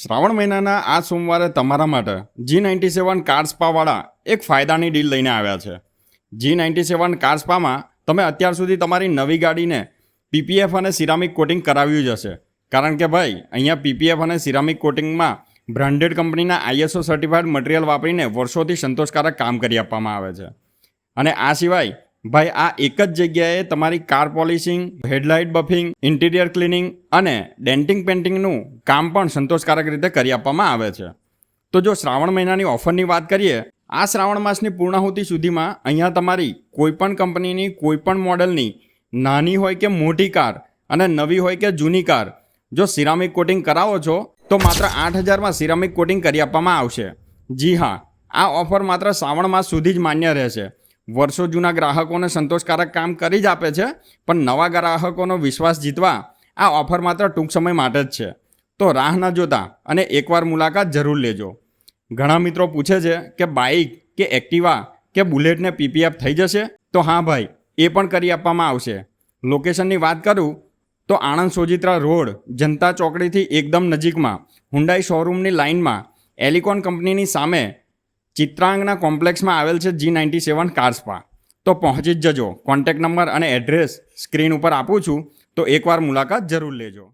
શ્રાવણ મહિનાના આ સોમવારે તમારા માટે G97 કાર સ્પાવાળા એક ફાયદાની ડીલ લઈને આવ્યા છે. G97 કાર સ્પામાં તમે અત્યાર સુધી તમારી નવી ગાડીને PPF અને સિરામિક કોટિંગ કરાવ્યું જ હશે. કારણ કે ભાઈ અહીંયા PPF અને સિરામિક કોટિંગમાં બ્રાન્ડેડ કંપનીના ISO સર્ટિફાઈડ મટીરિયલ વાપરીને વર્ષોથી સંતોષકારક કામ કરી આપવામાં આવે છે. અને આ સિવાય ભાઈ આ એક જ જગ્યાએ તમારી car polishing, headlight buffing, interior cleaning અને ડેન્ટિંગ પેન્ટિંગનું કામ પણ સંતોષકારક રીતે કરી આપવામાં આવે છે. તો જો શ્રાવણ મહિનાની ઓફરની વાત કરીએ, આ શ્રાવણ માસની પૂર્ણાહુતિ સુધીમાં અહીંયા તમારી કોઈપણ કંપનીની કોઈપણ મોડલની નાની હોય કે મોટી કાર અને નવી હોય કે જૂની કાર જો સિરામિક કોટિંગ કરાવો છો તો માત્ર 8,000માં સિરામિક કોટિંગ કરી આપવામાં આવશે. જી હા, આ ઓફર માત્ર શ્રાવણ માસ સુધી જ માન્ય રહેશે. વર્ષો જૂના ગ્રાહકોને સંતોષકારક કામ કરી જ આપે છે, પણ નવા ગ્રાહકોનો વિશ્વાસ જીતવા આ ઓફર માત્ર ટૂંક સમય માટે જ છે. તો રાહ ન જોતા અને એકવાર મુલાકાત જરૂર લેજો. ઘણા મિત્રો પૂછે છે કે બાઇક કે એક્ટિવા કે બુલેટને PPF થઈ જશે? તો હા ભાઈ, એ પણ કરી આપવામાં આવશે. લોકેશનની વાત કરું તો આણંદ સોજિત્રા રોડ, જનતા ચોકડીથી એકદમ નજીકમાં હુન્ડાઈ શોરૂમની લાઇનમાં એલિકોન કંપનીની સામે ચિત્રાંગના કોમ્પ્લેક્સમાં આવેલ છે G97 કાર સ્પા. તો પહોંચી જ જજો. કોન્ટેક્ટ નંબર અને એડ્રેસ સ્ક્રીન ઉપર આપું છું, તો એકવાર મુલાકાત જરૂર લેજો.